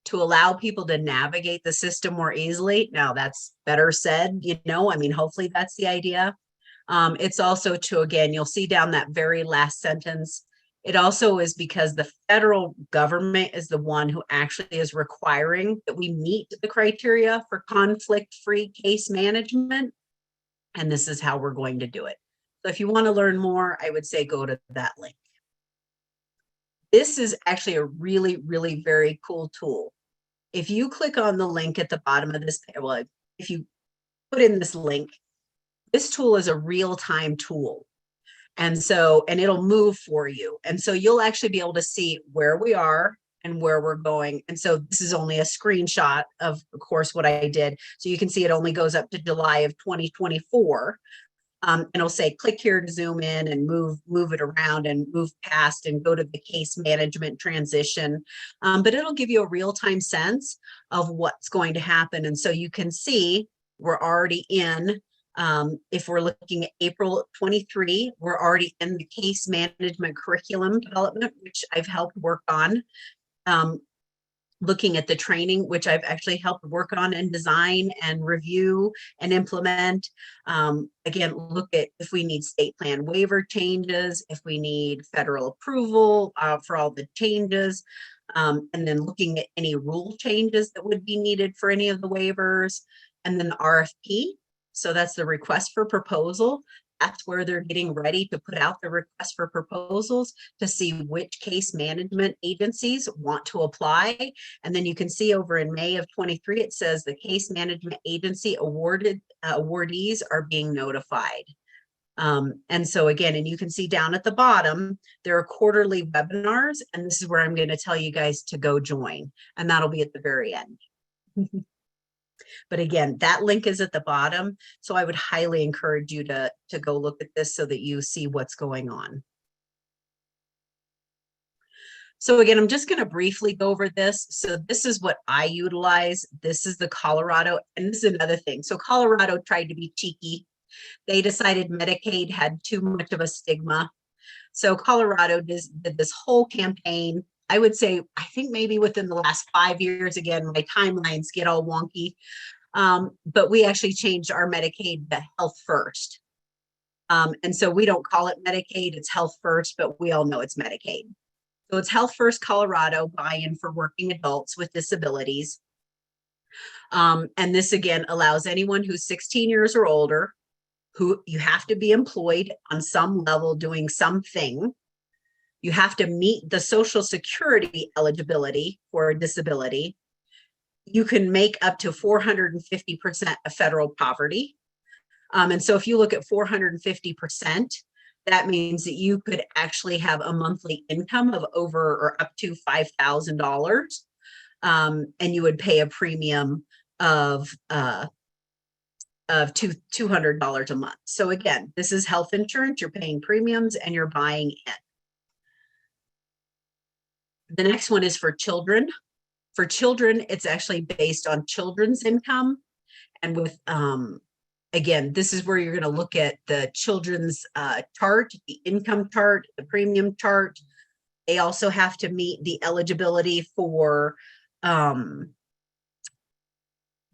to allow people to navigate the system more easily. Now that's better said, I mean, hopefully that's the idea. It's also to, again, you'll see down that very last sentence, it also is because the federal government is the one who actually is requiring that we meet the criteria for conflict-free case management. And this is how we're going to do it. So if you want to learn more, I would say go to that link. This is actually a really, really very cool tool. If you click on the link at the bottom of this, well, if you put in this link, this tool is a real-time tool. And it'll move for you. And so you'll actually be able to see where we are and where we're going. And so this is only a screenshot of course, what I did. So you can see it only goes up to July of 2024. And it'll say, click here to zoom in and move it around and move past and go to the case management transition. But it'll give you a real-time sense of what's going to happen. And so you can see we're already in, if we're looking at April 23, we're already in the case management curriculum development, which I've helped work on. looking at the training, which I've actually helped work on and design and review and implement. Again, look at if we need state plan waiver changes, if we need federal approval for all the changes, and then looking at any rule changes that would be needed for any of the waivers, and then the RFP. So that's the request for proposal. That's where they're getting ready to put out the request for proposals to see which case management agencies want to apply. And then you can see over in May of 23, it says the case management agency awardees are being notified. And so again, and you can see down at the bottom, there are quarterly webinars, and this is where I'm going to tell you guys to go join, and that'll be at the very end. But again, that link is at the bottom. So I would highly encourage you to go look at this so that you see what's going on. So again, I'm just going to briefly go over this. So this is what I utilize. This is the Colorado, and this is another thing. So Colorado tried to be cheeky. They decided Medicaid had too much of a stigma. So Colorado did this whole campaign. I would say, I think maybe within the last 5 years, again, my timelines get all wonky. But we actually changed our Medicaid to Health First. And so we don't call it Medicaid, it's Health First, but we all know it's Medicaid. So it's Health First Colorado, buy-in for working adults with disabilities. And this again allows anyone who's 16 years or older, who you have to be employed on some level doing something. You have to meet the Social Security eligibility for a disability. You can make up to 450% of federal poverty. And so if you look at 450%, that means that you could actually have a monthly income of over or up to $5,000. And you would pay a premium of $200 a month. So again, this is health insurance. You're paying premiums and you're buying in. The next one is for children. For children, it's actually based on children's income. And with, again, this is where you're going to look at the children's chart, the income chart, the premium chart. They also have to meet the eligibility for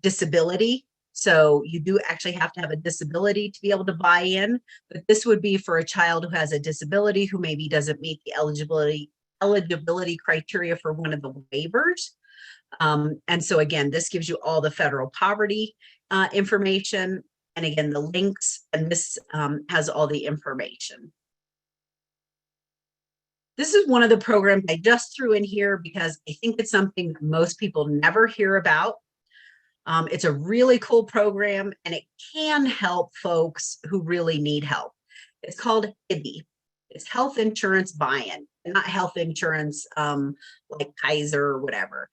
disability. So you do actually have to have a disability to be able to buy in, but this would be for a child who has a disability who maybe doesn't meet the eligibility criteria for one of the waivers. And so again, this gives you all the federal poverty information. And again, the links, and this has all the information. This is one of the programs I just threw in here because I think it's something that most people never hear about. It's a really cool program, and it can help folks who really need help. It's called HIBI. It's health insurance buy-in, not health insurance like Kaiser or whatever.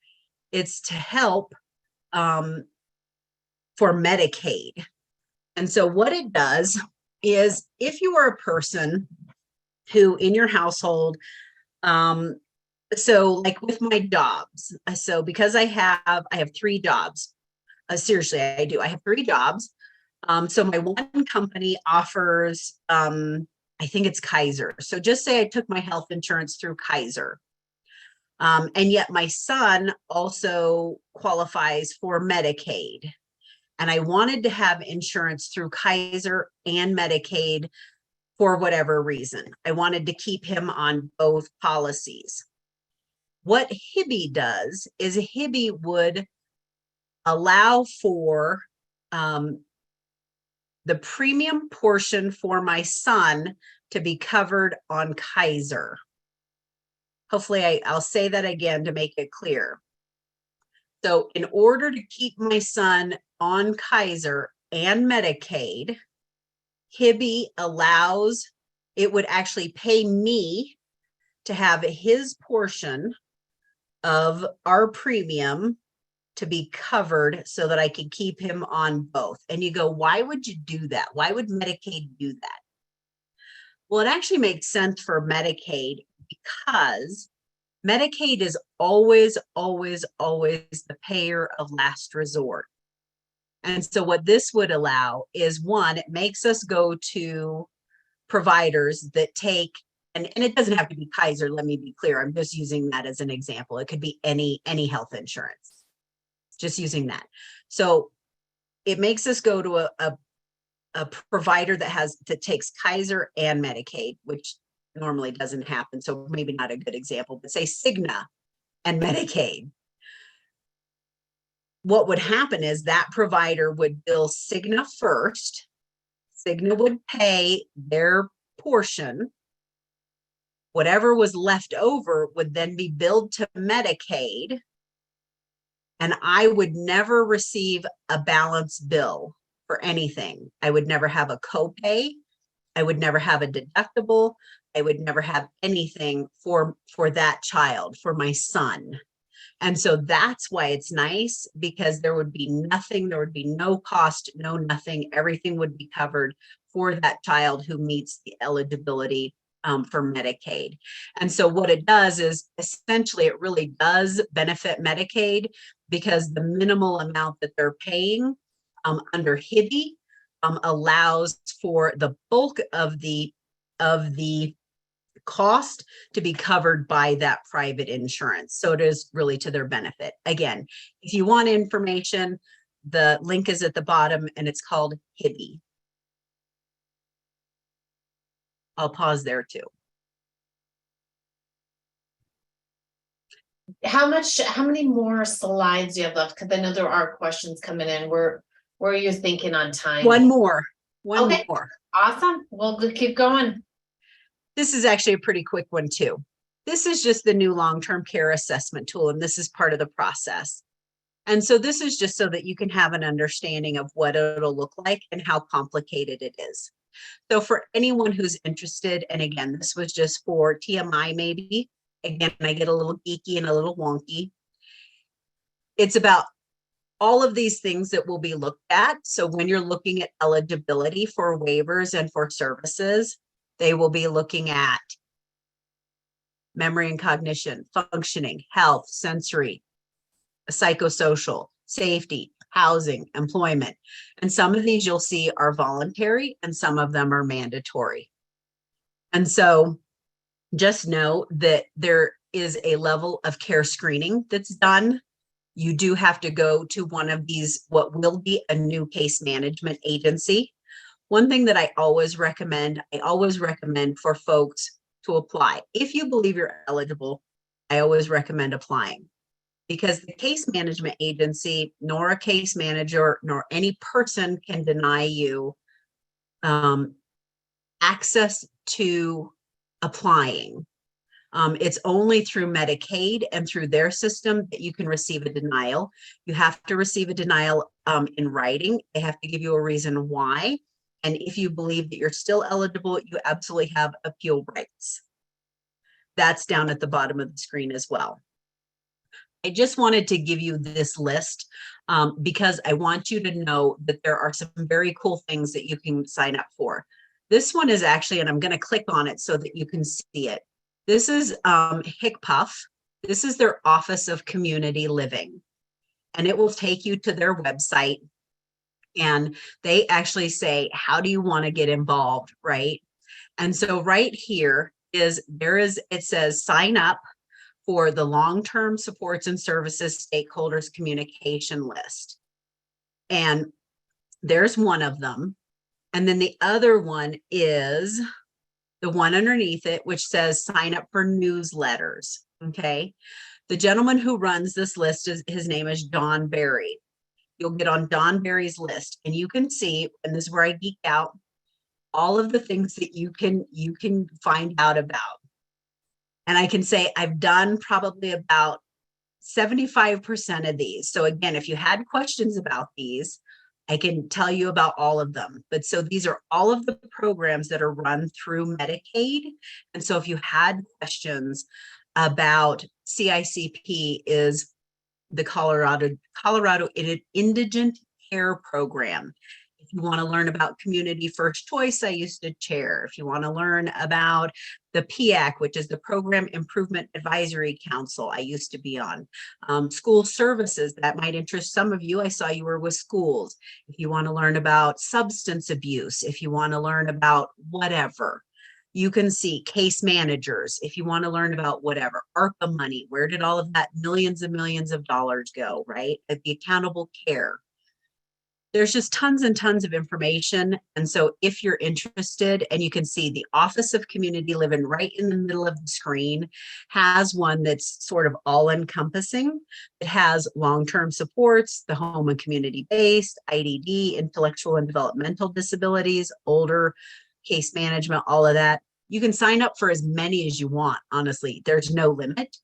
It's to help for Medicaid. And so what it does is if you are a person who in your household, so like with my jobs, so because I have 3 jobs, seriously, I do. I have 3 jobs. So my one company offers, I think it's Kaiser. So just say I took my health insurance through Kaiser. And yet my son also qualifies for Medicaid. And I wanted to have insurance through Kaiser and Medicaid for whatever reason. I wanted to keep him on both policies. What HIBI does is HIBI would allow for the premium portion for my son to be covered on Kaiser. Hopefully I'll say that again to make it clear. So in order to keep my son on Kaiser and Medicaid, HIBI allows, it would actually pay me to have his portion of our premium to be covered so that I could keep him on both. And you go, why would you do that? Why would Medicaid do that? Well, it actually makes sense for Medicaid because Medicaid is always, always, always the payer of last resort. And so what this would allow is, one, it makes us go to providers that take and it doesn't have to be Kaiser, let me be clear. I'm just using that as an example. It could be any health insurance, just using that. So it makes us go to a provider that takes Kaiser and Medicaid, which normally doesn't happen. So maybe not a good example, but say Cigna and Medicaid. What would happen is that provider would bill Cigna first. Cigna would pay their portion. Whatever was left over would then be billed to Medicaid. And I would never receive a balance bill for anything. I would never have a copay. I would never have a deductible. I would never have anything for that child, for my son. And so that's why it's nice, because there would be nothing, there would be no cost, no nothing. Everything would be covered for that child who meets the eligibility for Medicaid. And so what it does is essentially it really does benefit Medicaid, because the minimal amount that they're paying under HIBI allows for the bulk of the cost to be covered by that private insurance. So it is really to their benefit. Again, if you want information, the link is at the bottom and it's called HIBI. I'll pause there too. How many more slides do you have left? Because I know there are questions coming in. Where are you thinking on time? One more. Okay. Awesome. We'll keep going. This is actually a pretty quick one too. This is just the new long-term care assessment tool, and this is part of the process. And so this is just so that you can have an understanding of what it'll look like and how complicated it is. So for anyone who's interested, and again, this was just for TMI maybe. Again, I get a little geeky and a little wonky. It's about all of these things that will be looked at. So when you're looking at eligibility for waivers and for services, they will be looking at memory and cognition, functioning, health, sensory, psychosocial, safety, housing, employment. And some of these you'll see are voluntary and some of them are mandatory. And so just know that there is a level of care screening that's done. You do have to go to one of these, what will be a new case management agency. One thing that I always recommend for folks to apply. If you believe you're eligible, I always recommend applying, because the case management agency, nor a case manager, nor any person can deny you access to applying. It's only through Medicaid and through their system that you can receive a denial. You have to receive a denial in writing. They have to give you a reason why. And if you believe that you're still eligible, you absolutely have appeal rights. That's down at the bottom of the screen as well. I just wanted to give you this list because I want you to know that there are some very cool things that you can sign up for. This one is actually, and I'm going to click on it so that you can see it. This is HICPUF. This is their Office of Community Living, and it will take you to their website. And they actually say, how do you want to get involved, right? And so right here it says sign up for the long-term supports and services stakeholders communication list. And there's one of them. And then the other one is the one underneath it, which says sign up for newsletters. Okay. The gentleman who runs this list his name is Don Berry. You'll get on Don Berry's list and you can see, and this is where I geek out, all of the things that you can find out about. And I can say I've done probably about 75% of these. So again, if you had questions about these, I can tell you about all of them. But so these are all of the programs that are run through Medicaid. And so if you had questions about CICP, is the Colorado Indigent Care Program. If you want to learn about Community First Choice, I used to chair. If you want to learn about the PIAC, which is the Program Improvement Advisory Council, I used to be on. School services, that might interest some of you. I saw you were with schools. If you want to learn about substance abuse, if you want to learn about whatever, You can see case managers if you want to learn about whatever, ARPA money, where did all of that millions and millions of dollars go, right? At the accountable care. There's just tons and tons of information. And so if you're interested, and you can see the Office of Community Living right in the middle of the screen has one that's sort of all encompassing. It has long-term supports, the home and community-based, IDD, intellectual and developmental disabilities, older case management, all of that. You can sign up for as many as you want, honestly. There's no limit.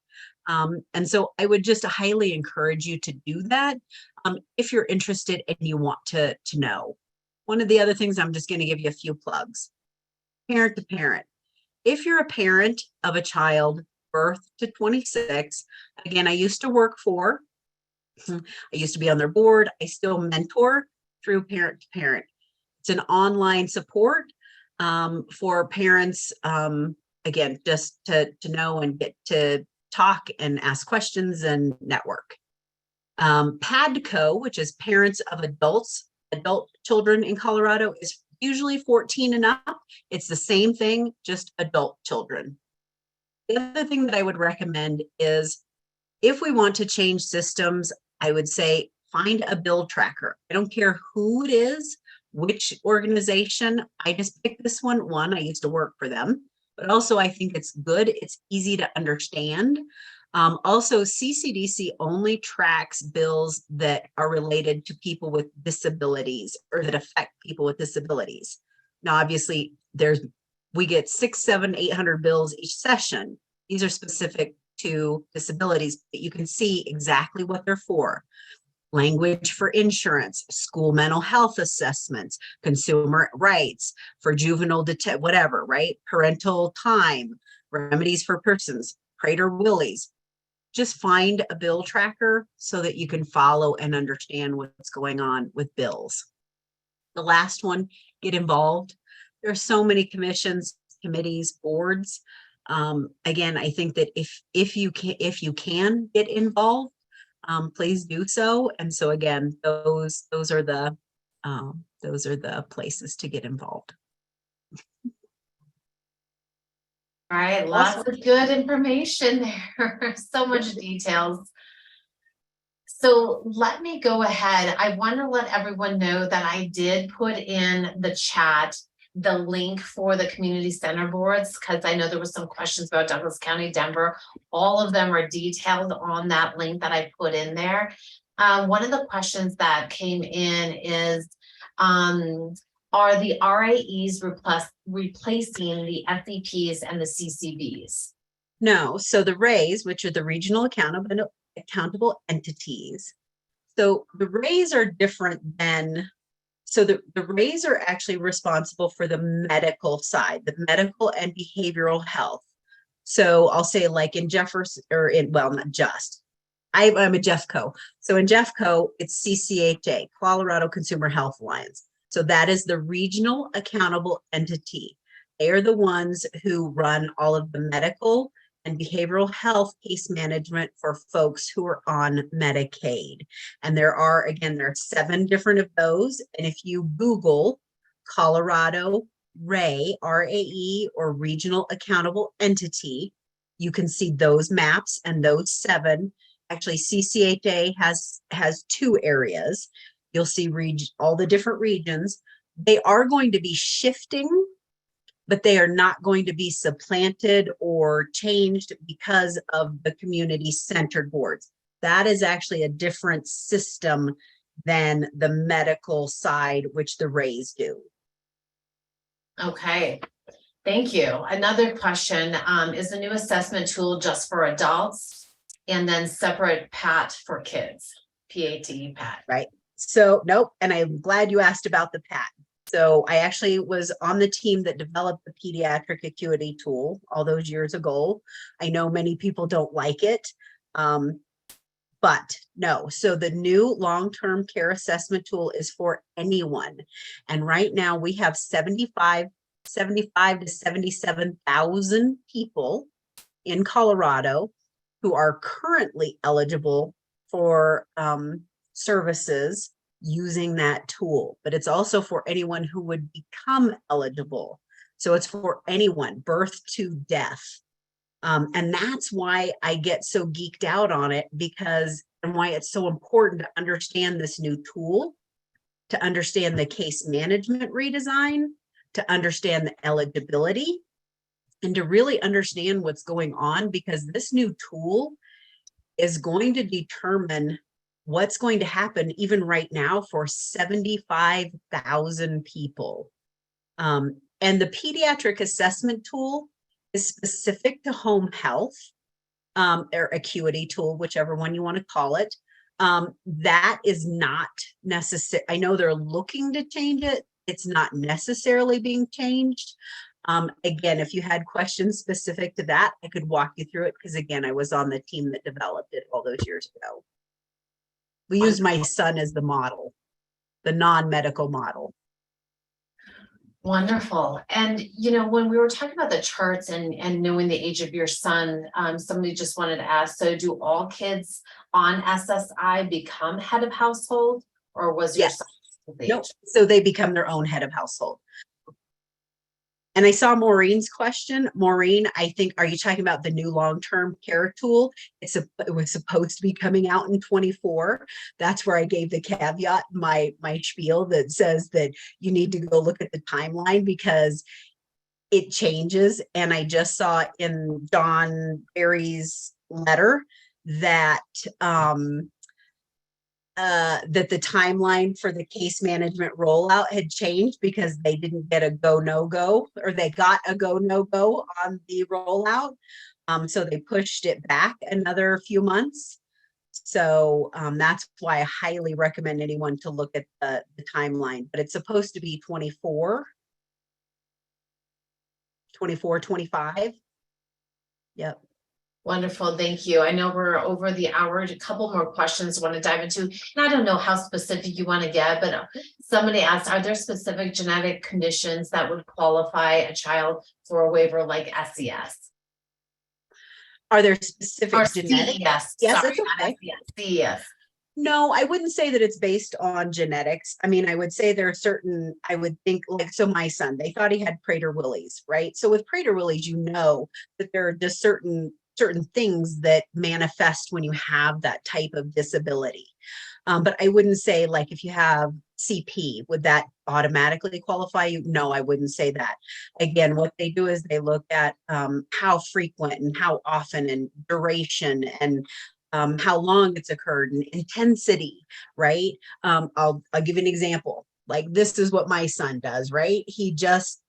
And so I would just highly encourage you to do that if you're interested and you want to know. One of the other things, I'm just going to give you a few plugs. Parent to parent. If you're a parent of a child birth to 26, again, I used to work for, I used to be on their board. I still mentor through parent to parent. It's an online support for parents, again, just to know and get to talk and ask questions and network. PADCO, which is Parents of Adult Children in Colorado, is usually 14 and up. It's the same thing, just adult children. The other thing that I would recommend is if we want to change systems, I would say find a bill tracker. I don't care who it is, which organization. I just picked this one. One, I used to work for them, but also I think it's good. It's easy to understand. Also, CCDC only tracks bills that are related to people with disabilities or that affect people with disabilities. Now, obviously, we get 600, 700, 800 bills each session. These are specific to disabilities, but you can see exactly what they're for. Language for insurance, school mental health assessments, consumer rights for juvenile whatever, right? Parental time, remedies for persons, Prater Willies. Just find a bill tracker so that you can follow and understand what's going on with bills. The last one, get involved. There are so many commissions, committees, boards. Again, I think that if you can get involved, please do so. And so again, those are the places to get involved. All right, lots of good information there. So much details. So let me go ahead. I want to let everyone know that I did put in the chat the link for the community center boards, because I know there were some questions about Douglas County, Denver. All of them are detailed on that link that I put in there. One of the questions that came in is, are the RAEs replacing the FEPs and the CCBs? No. So the RAEs, which are the regional accountable entities. So the RAEs are different than, so the RAEs are actually responsible for the medical side, the medical and behavioral health. So I'll say like in Jefferson, or in, well, not just, I'm a JEFCO. So in JEFCO, it's CCHA, Colorado Consumer Health Alliance. So that is the regional accountable entity. They are the ones who run all of the medical and behavioral health case management for folks who are on Medicaid. And there are 7 different of those. And if you Google Colorado RAE, RAE, or regional accountable entity, you can see those maps and those 7. Actually, CCHA has 2 areas. You'll see all the different regions. They are going to be shifting, but they are not going to be supplanted or changed because of the community-centered boards. That is actually a different system than the medical side, which the RAEs do. Okay, thank you. Another question, is the new assessment tool just for adults and then separate PAT for kids? PAT. Right. So, nope. And I'm glad you asked about the PAT. So I actually was on the team that developed the pediatric acuity tool all those years ago. I know many people don't like it, but no. So the new long-term care assessment tool is for anyone. And right now we have 75 to 77,000 people in Colorado who are currently eligible for services using that tool, but it's also for anyone who would become eligible. So it's for anyone, birth to death. And that's why I get so geeked out on it, because, and why it's so important to understand this new tool, to understand the case management redesign, to understand the eligibility, and to really understand what's going on, because this new tool is going to determine what's going to happen even right now for 75,000 people. And the pediatric assessment tool is specific to home health, or acuity tool, whichever one you want to call it. That is not necessary. I know they're looking to change it. It's not necessarily being changed. Again, if you had questions specific to that, I could walk you through it, because again, I was on the team that developed it all those years ago. We used my son as the model, the non-medical model. Wonderful. And, you know, when we were talking about the charts and knowing the age of your son, somebody just wanted to ask, so do all kids on SSI become head of household, or was your son? No, so they become their own head of household. And I saw Maureen's question. Maureen, I think, are you talking about the new long-term care tool? It was supposed to be coming out in 24. That's where I gave the caveat, my spiel that says that you need to go look at the timeline, because it changes. And I just saw in Don Barry's letter that that the timeline for the case management rollout had changed, because they didn't get a go, no go, or they got a go, no go on the rollout. So they pushed it back another few months. So that's why I highly recommend anyone to look at the timeline, but it's supposed to be 24, 25. Yep. Wonderful, thank you. I know we're over the hour. A couple more questions I want to dive into. And I don't know how specific you want to get, but somebody asked, are there specific genetic conditions that would qualify a child for a waiver like SES? Are there specific Or genetic? CES, Yes, sorry, that's not okay. SES, CES. No, I wouldn't say that it's based on genetics. I mean, I would say there are certain, I would think, like, so my son, they thought he had Prader-Willis, right? So with Prader-Willis, you know that there are just certain things that manifest when you have that type of disability. But I wouldn't say, like, if you have CP, would that automatically qualify you? No, I wouldn't say that. Again, what they do is they look at how frequent and how often and duration and how long it's occurred and intensity, right? I'll give you an example. Like, this is what my son does, right? He just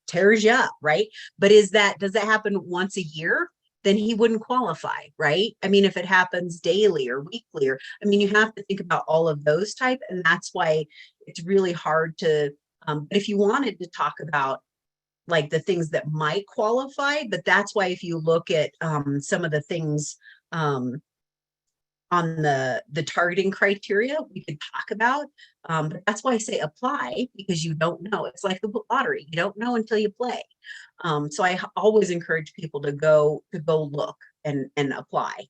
tears you up, right? But does that happen once a year? Then he wouldn't qualify, right? I mean, if it happens daily or weekly, or, I mean, you have to think about all of those type, and that's why it's really hard to, but if you wanted to talk about like the things that might qualify, but that's why if you look at some of the things on the targeting criteria we could talk about, but that's why I say apply, because you don't know. It's like the lottery, you don't know until you play. So I always encourage people to go look and apply.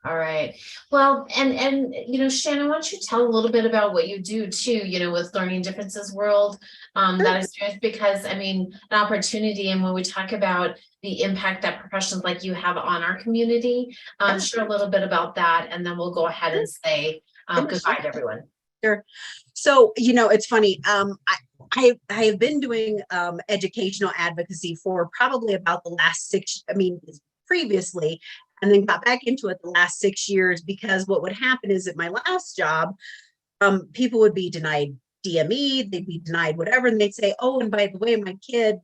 All right. Well, and you know, Shannon, why don't you tell a little bit about what you do too, you know, with Learning Differences World, that experience, because I mean, an opportunity, and when we talk about the impact that professionals like you have on our community, share a little bit about that, and then we'll go ahead and say goodbye to everyone. Sure. So, you know, it's funny. I have been doing educational advocacy for probably about the last previously, and then got back into it the last 6 years, because what would happen is at my last job, people would be denied DME, they'd be denied whatever, and they'd say, oh, and by the way, my kid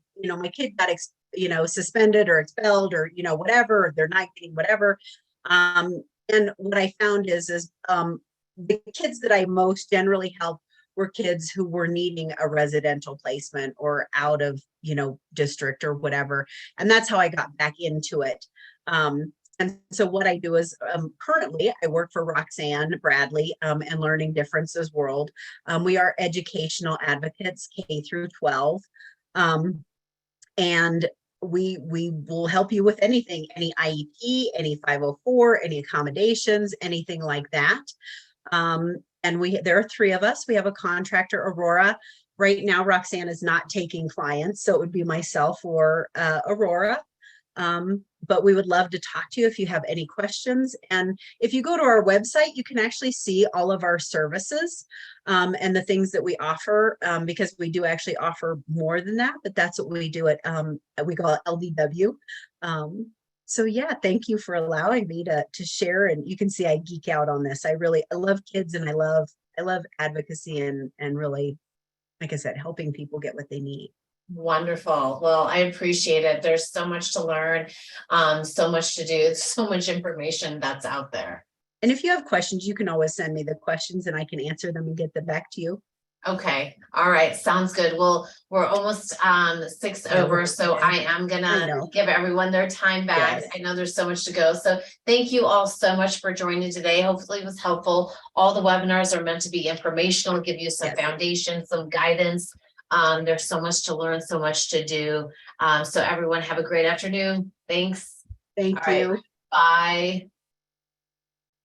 got suspended or expelled, or whatever, they're not getting whatever. And what I found is the kids that I most generally help were kids who were needing a residential placement or out of district or whatever, and that's how I got back into it. And so what I do is currently I work for Roxanne Bradley and Learning Differences World. We are educational advocates, K through 12. And we will help you with anything, any IEP, any 504, any accommodations, anything like that. And there are 3 of us. We have a contractor, Aurora, Right now, Roxanne is not taking clients, so it would be myself or Aurora. But we would love to talk to you if you have any questions. And if you go to our website, you can actually see all of our services and the things that we offer, because we do actually offer more than that, but that's what we do at, we call it LDW. So yeah, thank you for allowing me to share. And you can see I geek out on this. I love kids, and I love advocacy and really, like I said, helping people get what they need. Wonderful. Well, I appreciate it. There's so much to learn, so much to do, so much information that's out there. And if you have questions, you can always send me the questions and I can answer them and get them back to you. Okay. All right. Sounds good. Well, we're almost 6 over, so I am gonna give everyone their time back. Yes. I know there's so much to go. So thank you all so much for joining today. Hopefully it was helpful. All the webinars are meant to be informational, give you some foundation, some guidance. There's so much to learn, so much to do. So everyone have a great afternoon. Thanks. Thank you. Bye.